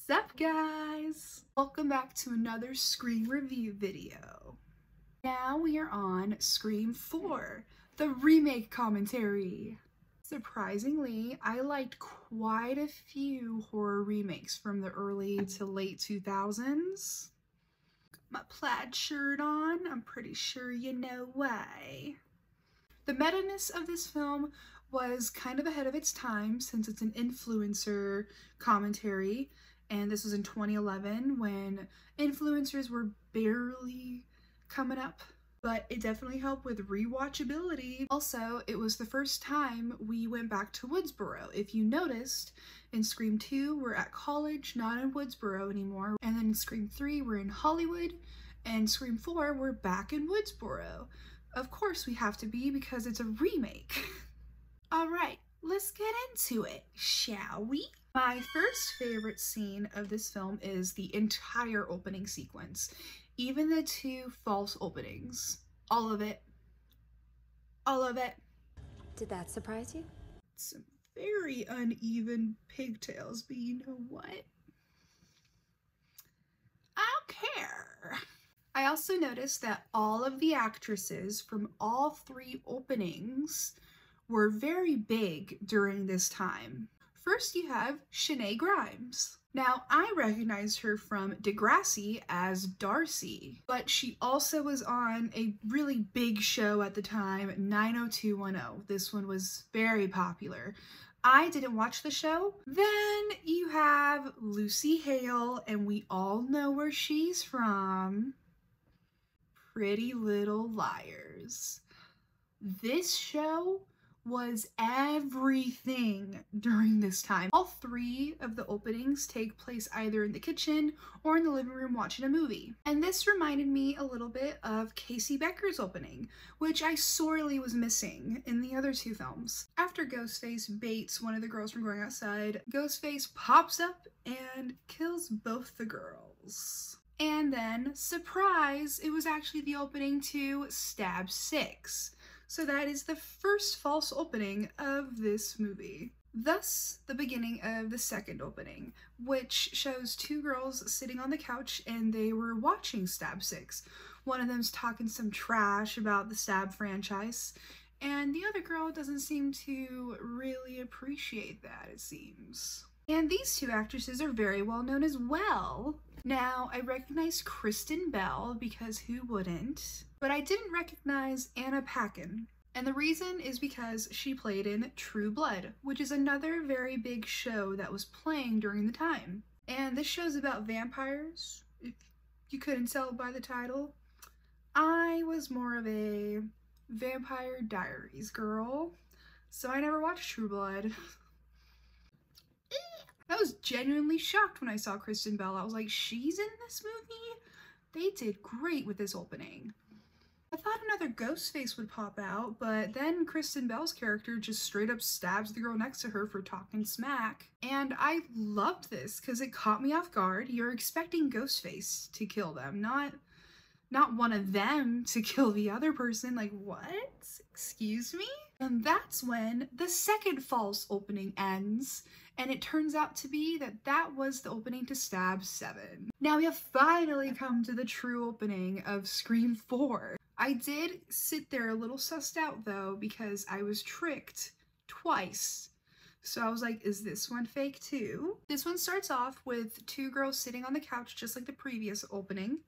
What's up, guys? Welcome back to another Scream review video. Now we are on Scream 4, the remake commentary. Surprisingly, I liked quite a few horror remakes from the early to late 2000s. Got my plaid shirt on, I'm pretty sure you know why. The meta-ness of this film was kind of ahead of its time since it's an influencer commentary, and this was in 2011 when influencers were barely coming up, but it definitely helped with rewatchability. Also, it was the first time we went back to Woodsboro. If you noticed, in Scream 2 we're at college, not in Woodsboro anymore, and then in Scream 3 we're in Hollywood, and Scream 4 we're back in Woodsboro. Of course we have to be because it's a remake. Alright, let's get into it, shall we? My first favorite scene of this film is the entire opening sequence. Even the two false openings. All of it. All of it. Did that surprise you? Some very uneven pigtails, but you know what? I don't care. I also noticed that all of the actresses from all three openings were very big during this time. First you have Shanae Grimes. Now I recognize her from Degrassi as Darcy, but she also was on a really big show at the time, 90210. This one was very popular. I didn't watch the show. Then you have Lucy Hale, and we all know where she's from. Pretty Little Liars. This show was everything during this time. All three of the openings take place either in the kitchen or in the living room watching a movie. And this reminded me a little bit of Casey Becker's opening, which I sorely was missing in the other two films. After Ghostface baits one of the girls from going outside, Ghostface pops up and kills both the girls. And then, surprise, it was actually the opening to Stab 6. So that is the first false opening of this movie. Thus, the beginning of the second opening, which shows two girls sitting on the couch and they were watching Stab 6. One of them's talking some trash about the Stab franchise, and the other girl doesn't seem to really appreciate that, it seems. And these two actresses are very well known as well. Now, I recognize Kristen Bell because who wouldn't? But I didn't recognize Anna Paquin. And the reason is because she played in True Blood, which is another very big show that was playing during the time. And this show's about vampires, if you couldn't tell by the title. I was more of a Vampire Diaries girl, so I never watched True Blood. I was genuinely shocked when I saw Kristen Bell. I was like, she's in this movie? They did great with this opening. I thought another Ghostface would pop out, but then Kristen Bell's character just straight up stabs the girl next to her for talking smack. And I loved this because it caught me off guard. You're expecting Ghostface to kill them, not one of them to kill the other person. Like, what? Excuse me? And that's when the second false opening ends, and it turns out to be that that was the opening to Stab 7. Now we have finally come to the true opening of Scream 4. I did sit there a little sussed out though because I was tricked twice. So I was like, is this one fake too? This one starts off with two girls sitting on the couch just like the previous opening.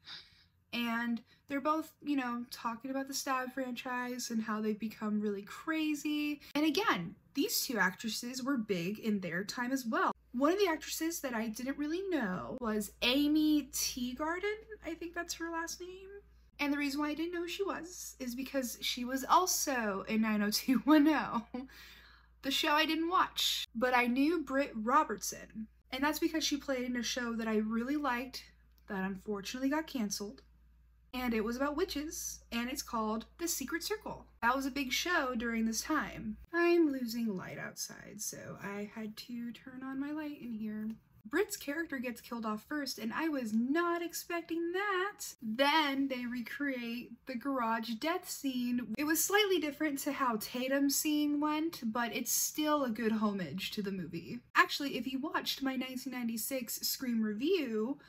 And they're both, you know, talking about the Stab franchise and how they've become really crazy. And again, these two actresses were big in their time as well. One of the actresses that I didn't really know was Amy Teagarden. I think that's her last name. And the reason why I didn't know who she was is because she was also in 90210, the show I didn't watch. But I knew Britt Robertson. And that's because she played in a show that I really liked that unfortunately got canceled. And it was about witches, and it's called The Secret Circle. That was a big show during this time. I'm losing light outside, so I had to turn on my light in here. Britt's character gets killed off first, and I was not expecting that. Then they recreate the garage death scene. It was slightly different to how Tatum's scene went, but it's still a good homage to the movie. Actually, if you watched my 1996 Scream review,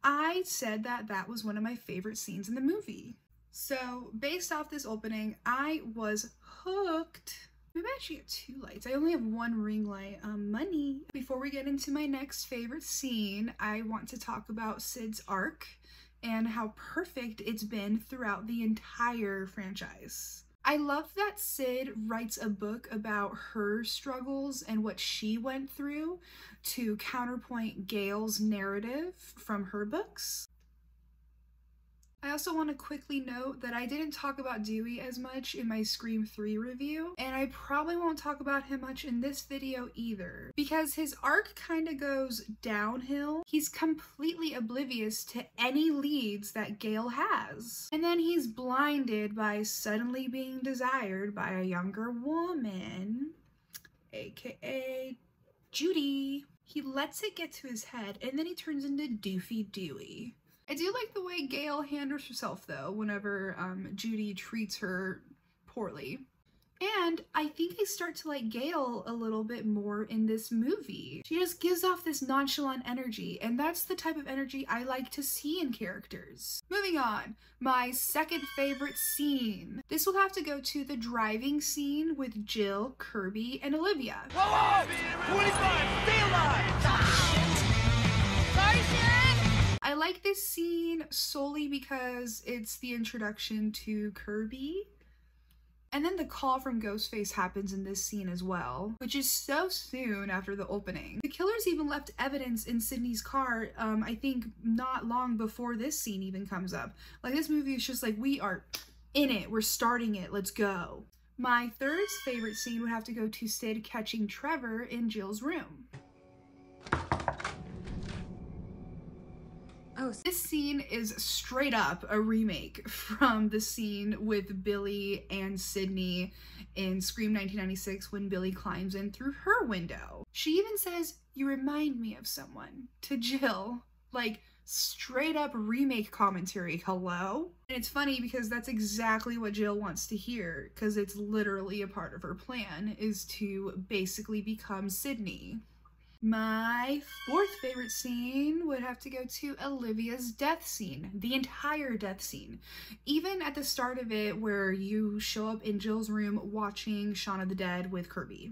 I said that that was one of my favorite scenes in the movie. So based off this opening, I was hooked. Maybe I should get 2 lights. I only have 1 ring light. Money. Before we get into my next favorite scene, I want to talk about Sid's arc and how perfect it's been throughout the entire franchise. I love that Sid writes a book about her struggles and what she went through to counterpoint Gale's narrative from her books. I also want to quickly note that I didn't talk about Dewey as much in my Scream 3 review, and I probably won't talk about him much in this video either, because his arc kind of goes downhill. He's completely oblivious to any leads that Gale has. And then he's blinded by suddenly being desired by a younger woman, aka Judy. He lets it get to his head, and then he turns into Doofy Dewey. I do like the way Gale handles herself though whenever Judy treats her poorly. And I think I start to like Gale a little bit more in this movie. She just gives off this nonchalant energy, and that's the type of energy I like to see in characters. Moving on, my second favorite scene. This will have to go to the driving scene with Jill, Kirby, and Olivia. Whoa, whoa! 25, stay alive! Sorry, Sharon! I like this scene solely because it's the introduction to Kirby. And then the call from Ghostface happens in this scene as well, which is so soon after the opening. The killers even left evidence in Sidney's car, I think not long before this scene even comes up. Like, this movie is just like, we are in it, we're starting it, let's go. My third favorite scene would have to go to Sid catching Trevor in Jill's room. Oh, this scene is straight up a remake from the scene with Billy and Sidney in Scream 1996 when Billy climbs in through her window. She even says, "You remind me of someone," to Jill. Like, straight up remake commentary, hello? And it's funny because that's exactly what Jill wants to hear, because it's literally a part of her plan, is to basically become Sidney. My fourth favorite scene would have to go to Olivia's death scene, the entire death scene. Even at the start of it where you show up in Jill's room watching Shaun of the Dead with Kirby.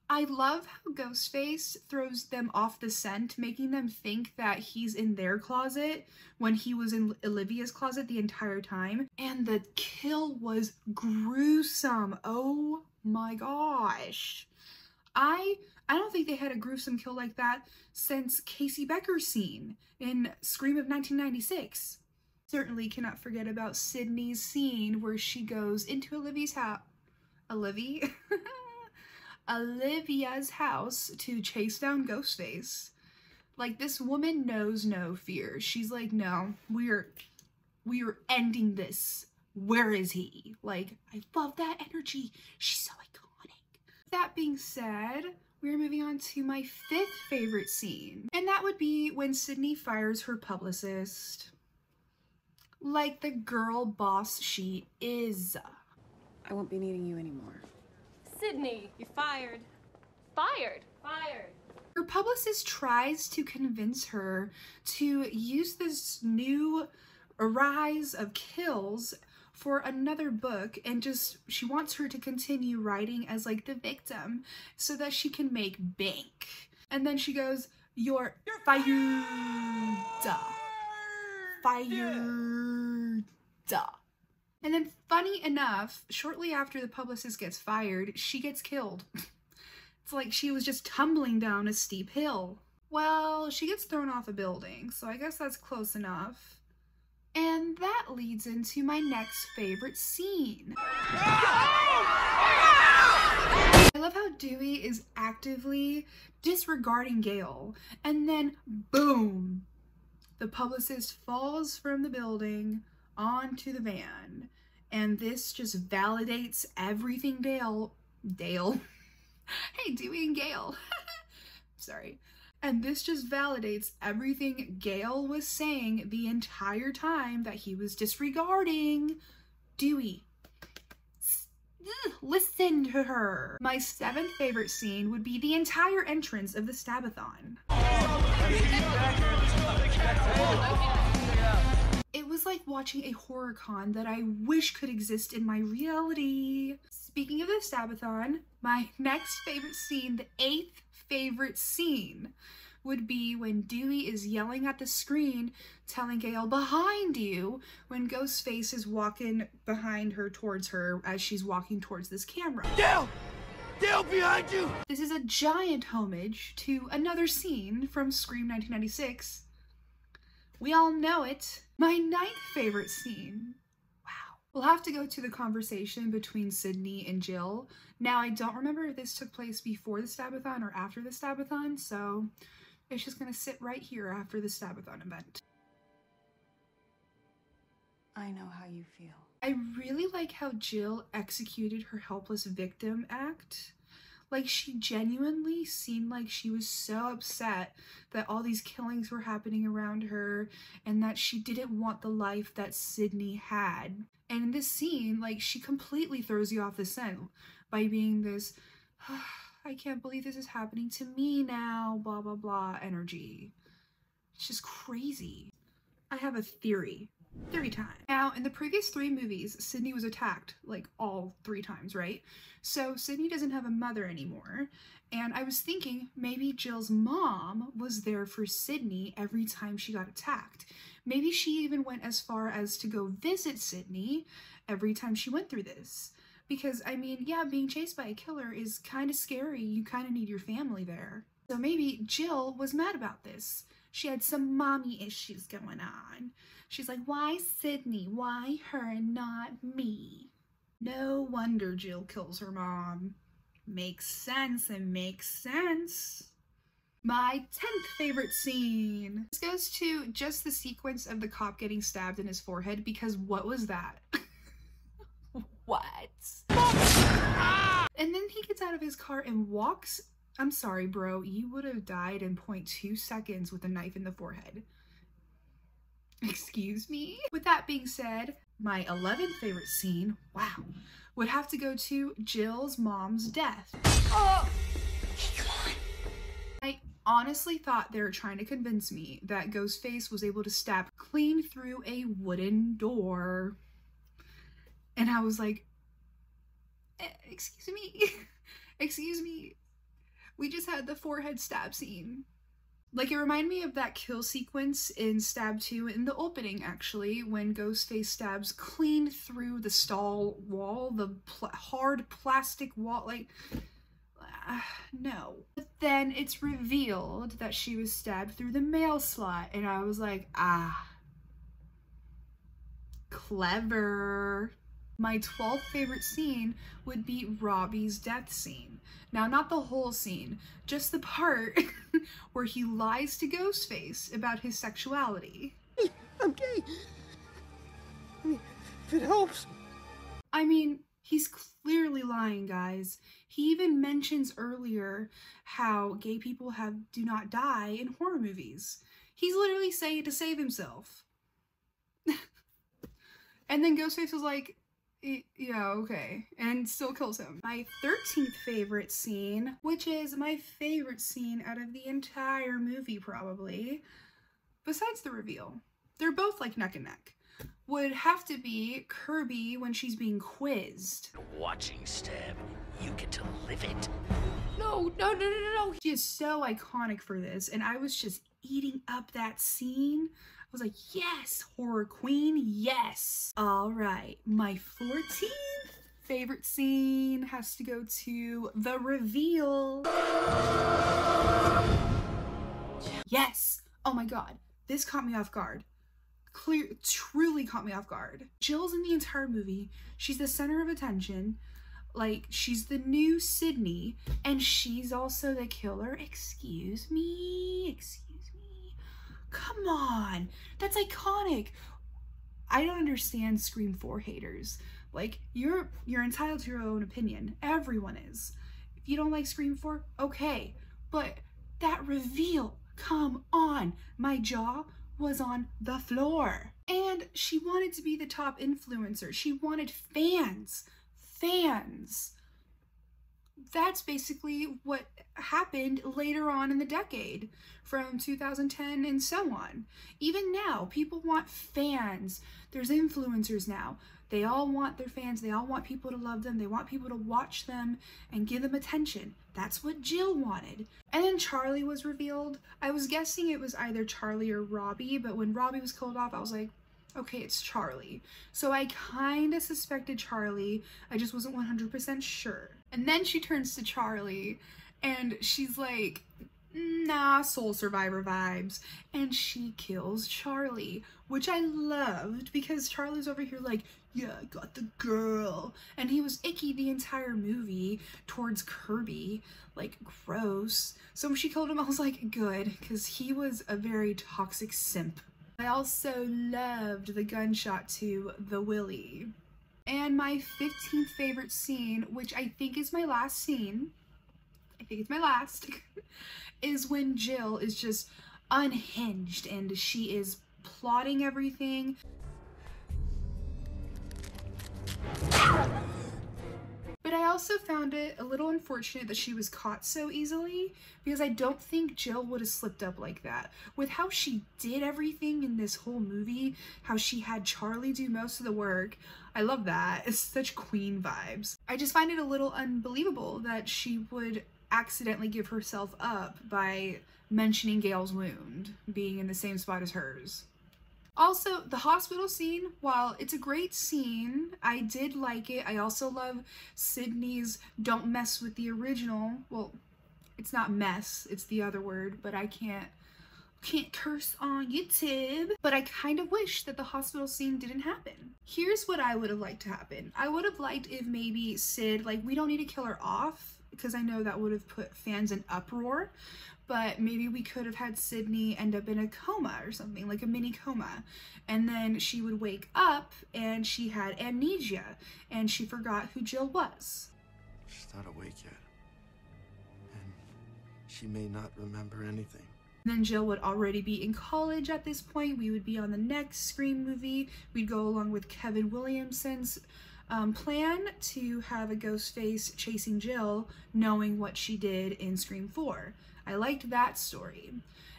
I love how Ghostface throws them off the scent, making them think that he's in their closet when he was in Olivia's closet the entire time. And the kill was gruesome. Oh my gosh. I don't think they had a gruesome kill like that since Casey Becker's scene in Scream of 1996. Certainly cannot forget about Sidney's scene where she goes into Olivia's house. Olivia's house to chase down Ghostface. Like, this woman knows no fear. She's like, no, we're ending this. Where is he? Like, I love that energy. She's so iconic. That being said, we're moving on to my fifth favorite scene. And that would be when Sidney fires her publicist. Like the girl boss she is. I won't be needing you anymore. Sidney, you're fired. Fired. Fired. Her publicist tries to convince her to use this new rise of kills for another book, and she wants her to continue writing as like the victim so that she can make bank. And then she goes, you're fired. Fired. And then, funny enough, shortly after the publicist gets fired, she gets killed. It's like she was just tumbling down a steep hill. Well, she gets thrown off a building, so I guess that's close enough. And that leads into my next favorite scene. I love how Dewey is actively disregarding Gale, and then boom, the publicist falls from the building onto the van, and this just validates everything Gale Dale. Hey, Dewey and Gale. Sorry. And this just validates everything Gale was saying the entire time that he was disregarding Dewey. Listen to her. My 7th favorite scene would be the entire entrance of the Stabathon. It was like watching a horror con that I wish could exist in my reality. Speaking of the Stabathon, my next favorite scene, the 8th favorite scene, would be when Dewey is yelling at the screen telling Gale, "Behind you," when Ghostface is walking behind her towards her as she's walking towards this camera. Gale! Gale, behind you! This is a giant homage to another scene from Scream 1996. We all know it. My 9th favorite scene. Wow. We'll have to go to the conversation between Sidney and Jill. Now, I don't remember if this took place before the Stabathon or after the Stabathon, so it's just gonna sit right here after the Stabathon event. I know how you feel. I really like how Jill executed her helpless victim act. Like, she genuinely seemed like she was so upset that all these killings were happening around her and that she didn't want the life that Sidney had. And in this scene, like, she completely throws you off the scent by being this, I can't believe this is happening to me now, blah, blah, blah energy. It's just crazy. I have a theory. Theory time. Now, in the previous 3 movies, Sidney was attacked, like, all 3 times, right? So Sidney doesn't have a mother anymore, and I was thinking maybe Jill's mom was there for Sidney every time she got attacked. Maybe she even went as far as to go visit Sidney every time she went through this. Because, I mean, yeah, being chased by a killer is kind of scary. You kind of need your family there. So maybe Jill was mad about this. She had some mommy issues going on. She's like, why Sidney? Why her and not me? No wonder Jill kills her mom. Makes sense and makes sense. My 10th favorite scene. This goes to just the sequence of the cop getting stabbed in his forehead, because what was that? What? And then he gets out of his car and walks. I'm sorry, bro. You would have died in 0.2 seconds with a knife in the forehead. Excuse me? With that being said, my 11th favorite scene, wow, would have to go to Jill's mom's death. Oh! I honestly thought they were trying to convince me that Ghostface was able to stab clean through a wooden door. And I was like, excuse me, excuse me. We just had the forehead stab scene. Like, it reminded me of that kill sequence in Stab 2 in the opening, actually, when Ghostface stabs clean through the stall wall, the hard plastic wall, like, no. But then it's revealed that she was stabbed through the mail slot, and I was like, ah, clever. My 12th favorite scene would be Robbie's death scene. Now, not the whole scene, just the part where he lies to Ghostface about his sexuality. I'm gay. I mean, if it helps. I mean, he's clearly lying, guys. He even mentions earlier how gay people do not die in horror movies. He's literally saying it to save himself. And then Ghostface was like, yeah, okay, and still kills him. My 13th favorite scene, which is my favorite scene out of the entire movie probably, besides the reveal, they're both like neck and neck, would have to be Kirby when she's being quizzed. Watching Stab, you get to live it. No. She is so iconic for this, and I was just eating up that scene. I was like, yes, horror queen, yes. All right, my 14th favorite scene has to go to the reveal. Yes. Oh my God, this caught me off guard. Truly caught me off guard. Jill's in the entire movie. She's the center of attention. Like, she's the new Sidney, and she's also the killer. Excuse me. Come on, that's iconic. I don't understand Scream 4 haters. Like, you're entitled to your own opinion. Everyone is. If you don't like Scream 4, okay. But that reveal, come on. My jaw was on the floor. And she wanted to be the top influencer. She wanted fans. Fans. That's basically what happened later on in the decade, from 2010 and so on. Even now, people want fans. There's influencers now. They all want their fans. They all want people to love them. They want people to watch them and give them attention. That's what Jill wanted. And then Charlie was revealed. I was guessing it was either Charlie or Robbie, but when Robbie was killed off, I was like, okay, it's Charlie. So I kind of suspected Charlie. I just wasn't 100% sure. And then she turns to Charlie and she's like, nah, soul survivor vibes. And she kills Charlie, which I loved because Charlie's over here like, yeah, I got the girl. And he was icky the entire movie towards Kirby, like gross. So when she killed him, I was like, good, because he was a very toxic simp. I also loved the gunshot to the Willy. And my 15th favorite scene, which I think is my last scene, I think it's my last, is when Jill is just unhinged and she is plotting everything. But I also found it a little unfortunate that she was caught so easily, because I don't think Jill would have slipped up like that. With how she did everything in this whole movie, how she had Charlie do most of the work, I love that. It's such queen vibes. I just find it a little unbelievable that she would accidentally give herself up by mentioning Gale's wound being in the same spot as hers. Also, the hospital scene, while it's a great scene, I did like it. I also love Sidney's don't mess with the original. Well, it's not mess, it's the other word, but I can't curse on YouTube. But I kind of wish that the hospital scene didn't happen. Here's what I would have liked to happen. I would have liked if maybe Sid, like, we don't need to kill her off, because I know that would have put fans in uproar. But maybe we could have had Sidney end up in a coma or something, like a mini coma. And then she would wake up and she had amnesia and she forgot who Jill was. She's not awake yet. And she may not remember anything. And then Jill would already be in college at this point. We would be on the next Scream movie. We'd go along with Kevin Williamson's plan to have a ghost face chasing Jill, knowing what she did in Scream 4. I liked that story.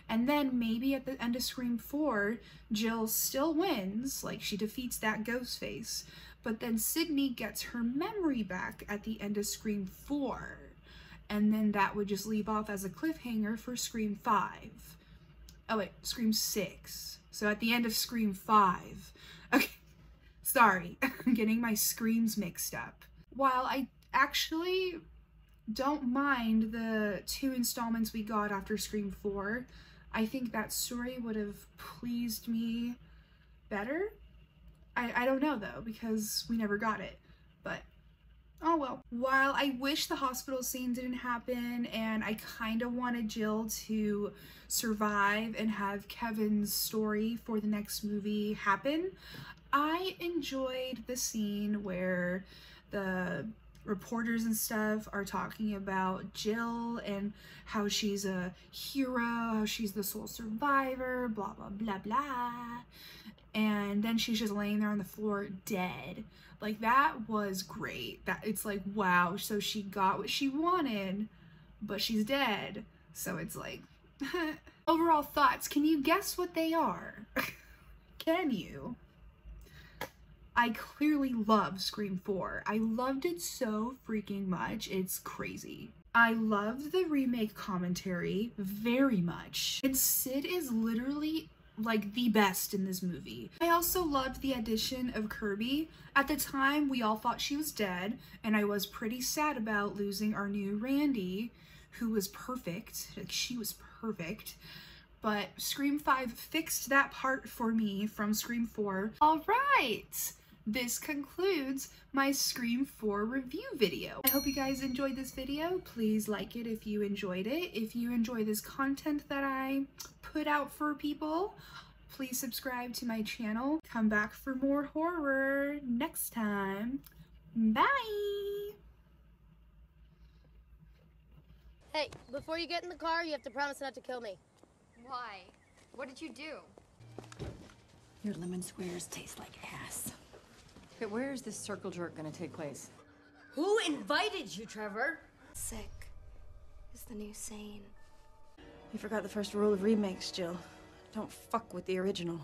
And then maybe at the end of Scream 4, Jill still wins, like she defeats that ghost face, but then Sidney gets her memory back at the end of Scream 4. And then that would just leave off as a cliffhanger for Scream 5. Oh wait, Scream 6. So at the end of Scream 5. Okay, sorry, I'm getting my screams mixed up. While I actually don't mind the 2 installments we got after Scream 4. I think that story would have pleased me better. I don't know though, because we never got it, but oh well. While I wish the hospital scene didn't happen and I kind of wanted Jill to survive and have Kevin's story for the next movie happen, I enjoyed the scene where the reporters and stuff are talking about Jill and how she's a hero, how she's the sole survivor, blah, blah, blah, blah. And then she's just laying there on the floor dead. Like, that was great. That it's like, wow, so she got what she wanted, but she's dead. So it's like, overall thoughts, can you guess what they are? Can you? I clearly love Scream 4. I loved it so freaking much. It's crazy. I loved the remake commentary very much. And Sid is literally like the best in this movie. I also loved the addition of Kirby. At the time, we all thought she was dead, and I was pretty sad about losing our new Randy, who was perfect. Like, she was perfect. But Scream 5 fixed that part for me from Scream 4. All right. This concludes my Scream 4 review video. I hope you guys enjoyed this video. Please like it if you enjoyed it. If you enjoy this content that I put out for people, Please subscribe to my channel. Come back for more horror next time. Bye! Hey, before you get in the car, you have to promise not to kill me. Why? What did you do? Your lemon squares taste like ass. Okay, where is this circle jerk gonna take place? Who invited you, Trevor? Sick is the new sane. You forgot the first rule of remakes, Jill. Don't fuck with the original.